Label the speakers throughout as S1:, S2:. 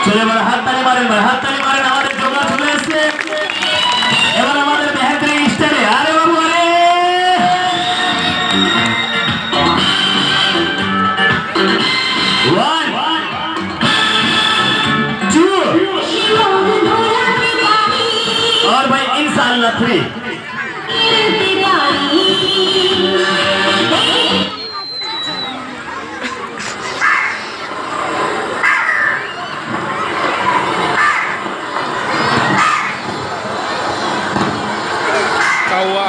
S1: চলে এবার হাততালি মারেন ভাই, হাততালি মারেন। আমাদের জোগাড় চলে এসছে এবার আমাদের বেহাতরি স্টাইলে। আরে বাবু আরে One, two, और भाई इंशाल्लाह 3।
S2: Kawa.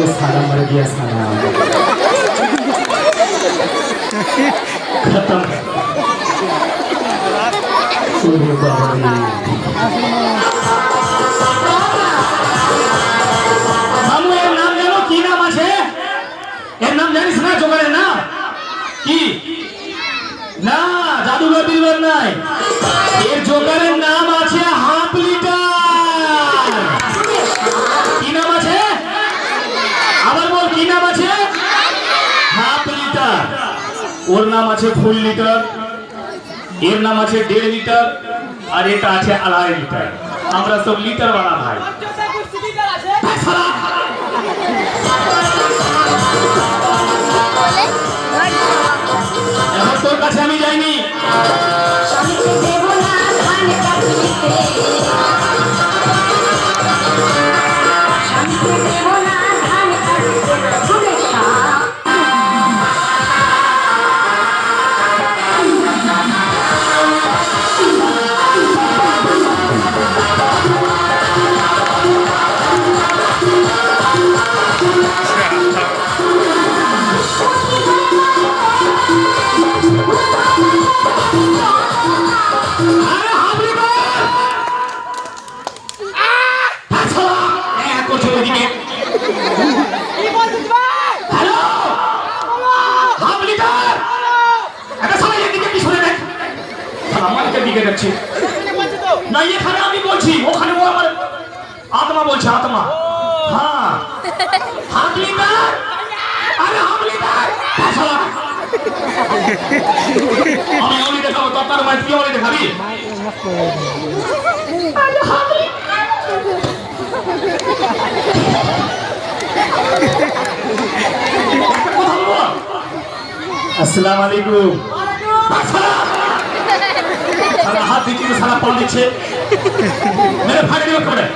S1: ये साला मर गया साला खत्म सूर्य बाबा मामू এর নাম জানো কি নাম আছে এর নাম জানিস না জোগাড়ের নাম কি না জাদুঘর দিলবার নাই এর জোগাড়ের নাম আছে হাফ লিটার কি নাম আছে আবার বল কি নাম আছে হাফ লিটার ওর নাম আছে ফুল লিটার এর নাম আছে 1.5 লিটার আর এটা আছে 2.5 লিটার আমরা সব লিটার वाला ভাই এখন তোর কাছে আমি যাইনি না এখানে আমি বলছি ওখানে ও আমার আত্মা বলছে আত্মা হ্যাঁ হাফ লিটার আরে হাফ লিটার আমি ওলি দেখাবো তোর মাই তুই ওলি দেখাবি আরে হাফ আসসালামু আলাইকুম साला हाथ दीजिए तो साला पाँव दीजिए मेरे भाई नहीं बकरे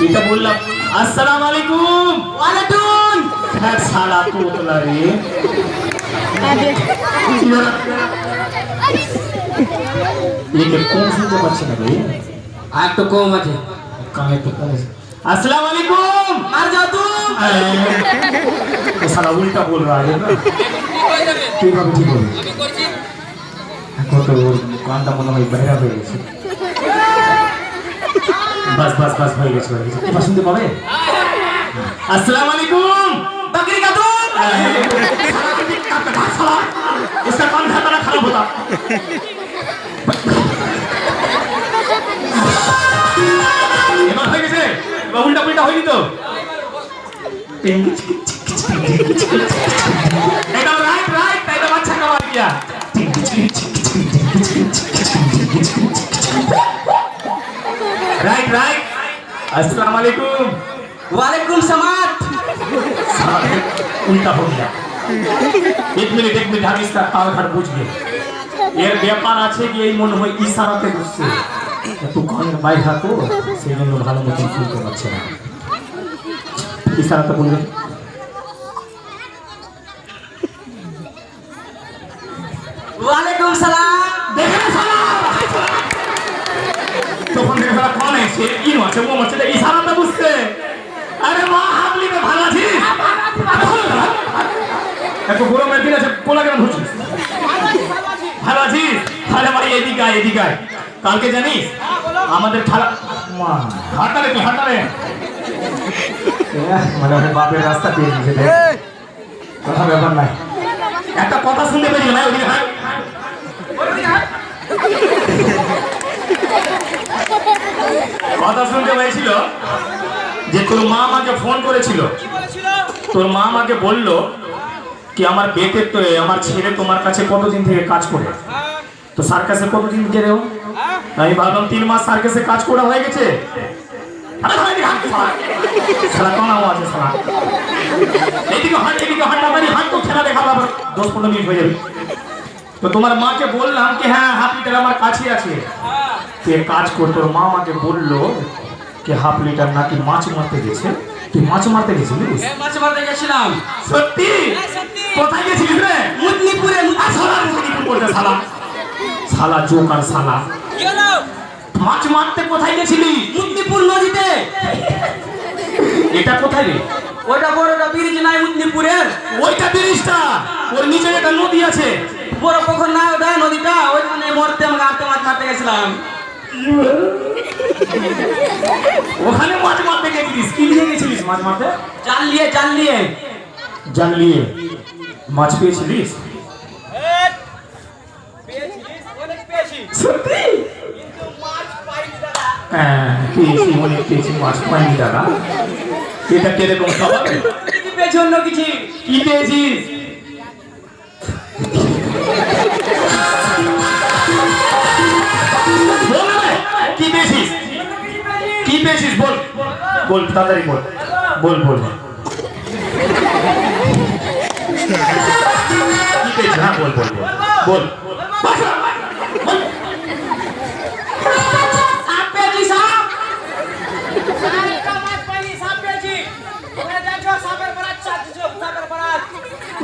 S1: इतना बोलना अस्सलाम वालेकुम वालेकुम खैर साला तू तो लगे ये क्या कौन सी जो बच्चे का भाई
S3: आज तो कौन मचे
S1: कहाँ तो कौन सी अस्सलाम वालेकुम
S3: मर जा तू
S1: तो साला उल्टा बोल रहा है ना ठीक है ठीक है কত কানটা মনে হয় বাইরে হয়ে গেছে বাস বাস বাস হয়ে গেছে এবার শুনতে পাবে আসসালামু আলাইকুম बकरी का दूध इसका कान खाता ना खराब होता এবার হয়ে গেছে এবার উল্টা পুল্টা হয়নি তো এটা রাইট রাইট अस्सलाम वालेकुम।
S3: वालेकुम समात।
S1: उल्टा हो गया। एक मिनट हम इसका ताल घाट बुझ गए। এর ব্যাপার আছে কি এই মনে হয় ইশারাতে বুঝছে একটু কানের বাইরে তো সেই জন্য ভালো মতন শুনতে পাচ্ছে না ইশারাতে বলবেন
S3: वालेकुम सलाम।
S1: দেখেন সালাম তখন দেখে সালা কোন আছে কি আছে ও আছে ইশারাতে বুঝছে আরে মা হাবলি মে ভালো আছিস এত গরমের দিন আছে কোলা কেন ধরছিস ভালো আছিস আরে ভাই এদিকে আয় কালকে জানিস আমাদের খালা মা হাঁটালে মানে ওদের বাপের রাস্তা পেয়ে গেছে কথা ব্যাপার নাই একটা কথা শুনতে পেরি না ওদিকে হাঁট কথা শুনতে পেয়েছিল যে তোর মা আমাকে ফোন করেছিল তোর মা আমাকে বললো কি আমার বেটে তো আমার ছেলে তোমার কাছে কতদিন থেকে কাজ করে তো সার্কাসে কতদিন কে রেও আমি ভাবলাম 3 মাস সার্কাসে কাজ করা হয়ে গেছে আরে ভাই সালা কোন আওয়াজ আছে সালা এদিকে হাঁটা মানে হাঁট তো খেলা দেখাবো আবার 10-15 মিনিট হয়ে যাবে তো তোমার মাকে বললাম কি হ্যাঁ হাফ লিটার আমার কাছে আছে তুই কাজ কর তোর মা আমাকে বললো কি হাফ লিটার নাকি মাছ মারতে গেছে তুই মাছ মারতে গেছিলিস
S3: মাছ মারতে গেছিলাম।
S1: সত্যি কোথায় গেছিলিস রে
S3: মুদনিপুরে।
S1: শালা জোকার শালা
S3: কি হলো?
S1: মাছ মারতে কোথায় গেছিলি
S3: মুদনিপুর নদীতে।
S1: এটা কোথায় রে
S3: ওটা বড়টা ব্রিজ নাই মুদনিপুরের।
S1: ওইটা ব্রিজটা ওর নিচে একটা নদী আছে
S3: বড় পুকুর না ওটা নদীটা ওইখানে মরতে আমাকে মাছ মারতে গেছিলাম।
S1: ওখানে মাছ মারতে গেছিলিস কি নিয়ে গেছিলিস মাছ মারতে
S3: জাল নিয়ে
S1: মাছ পেয়েছিলিস সত্যি হ্যাঁ পেয়েছি মাছ পাইনি দাদা এটা কিরকম খাবার
S3: পেছন কিছু
S1: কি পেয়েছিস কি পেয়েছিস বল তাড়াতাড়ি বল কি পেয়েছিস হ্যাঁ বল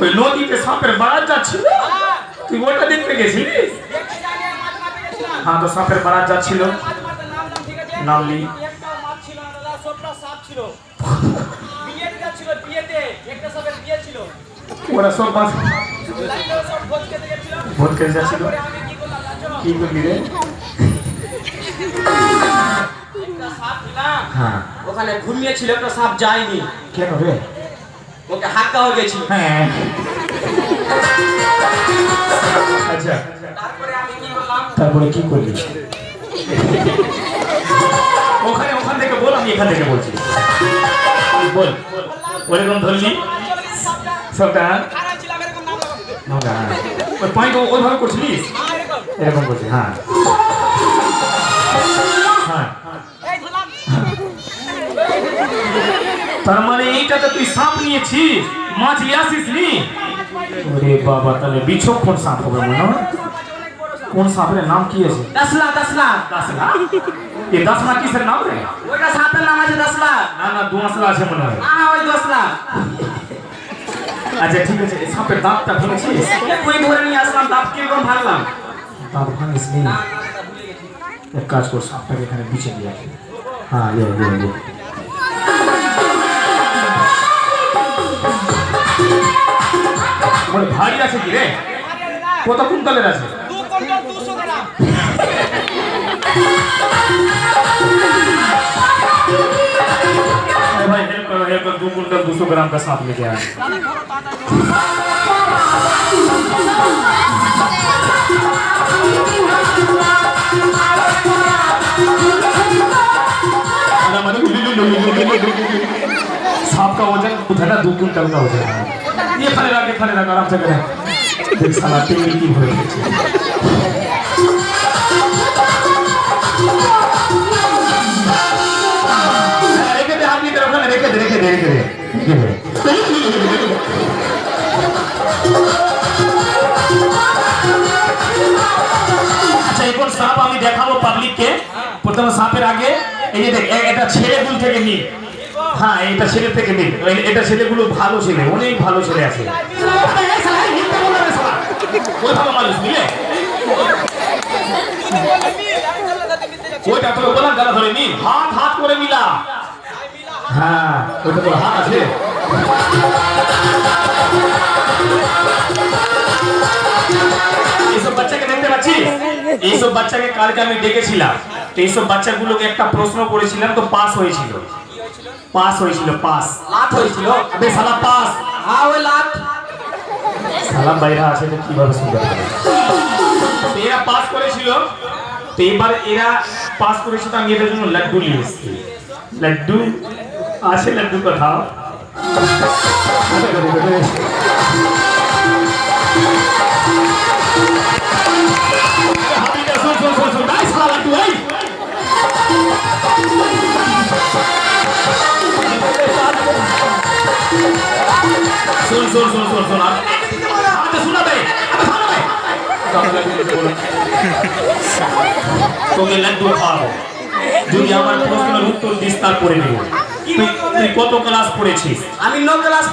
S1: ওই নদীতে সাপের বারাত যাচ্ছিল তুই ওটা দেখতে গেছিলিস হ্যাঁ তো সাপের বারাত যাচ্ছিল নামলি ওরা সব মাছ ভোট খেতে যাচ্ছিল কি করবি রে হ্যাঁ
S3: ওখানে ঘুমিয়েছিল একটা সাপ যায়নি
S1: কেন রে
S3: ওকে হাক্কা হয়ে গেছিল।
S1: হ্যাঁ আচ্ছা তারপরে কি করলি ওখান থেকে বল আমি এখান থেকে বলছি বল ওরকম ধরলি সবটা ওই পয়েন্ট ওইভাবে করছিলিস এরকম করছি হ্যাঁ তার মানে এইটাতে তুই সাপ নিয়েছিস মাছ নিয়ে আসিস নি ওরে বাবা তাহলে বিচক্ষণ সাপ হবে মনে হয় কোন সাপের নাম কি আছে
S3: দশলা
S1: এই দশলা কিসের নাম রে
S3: ওইটা সাপের নাম আছে দশলা
S1: না দোঁসলা আছে মনে হয়
S3: ওই দশলা
S1: আচ্ছা ঠিক আছে এই সাপের দাঁতটা ভেঙেছিস
S3: তুই ধরে নিয়ে আসলাম দাঁত কিরকম ভাঙলাম
S1: দাঁত ভাঙিস নি এক কাজ কর সাপটাকে এখানে বিছে দিয়ে রাখি হ্যাঁ ভারী আছে কি রে কত কুইন্টালের আছে भाई हेल्प करो 2 कुंटल 200 ग्राम का सांप लेके आए सांप का वजन उठाना 2 कुंटल का वजन है ये खड़े रख आराम से करें देख साला टेंगी की भरे রেখে দে রেখে দে রেখে দে। আচ্ছা এখন সাপ আমি দেখাবো পাবলিককে। প্রথমে সাপের আগে এই যে দেখ এটা ছেলেগুলো থেকে নিই। হ্যাঁ এটা ছেলে থেকে নিই। এটা ছেলেগুলো ভালো ছেলে, অনেক ভালো ছেলে আছে। আরে এই শালা, এই মিথ্যে বলবে রে শালা। ওই ভালো মানুষ বুঝলে? ওইটা তোকে বললাম গালা ধরে নি, হাত হাত করে মিলা। হ্যাঁ ওইটা তোর হাত আছে। এইসব বাচ্চাকে দেখতে পাচ্ছিস? এইসব বাচ্চাকে কালকে আমি ডেকেছিলাম। তো এইসব বাচ্চাগুলোকে একটা প্রশ্ন করেছিলাম, তো পাস হয়েছিল। পাস হয়েছিল, পাস।
S3: লাত হয়েছিল।
S1: আবে শালা পাস।
S3: হ্যাঁ ওই লাত।
S1: সালাম বাইরা আছে তো কিভাবে শুনতে পারে? তো এরা পাস করেছিল। তো এবার এরা পাস করেছিল, তো আমি এদের জন্য লাড্ডু নিয়ে এসেছি। লাড্ডু আছে, লাড্ডু কোথাও? শোন শোন শোন শোন, নাই শালা লাড্ডু এই। শোন শোন শোন শোন শোন, আচ্ছা শোনাবে, শোনাবে। তোকে লাড্ডু খাওয়াবো যদি আমার প্রশ্নের উত্তর দিস, তারপরে নেব। তুই কত ক্লাস পড়েছিস?
S3: আমি 9 ক্লাস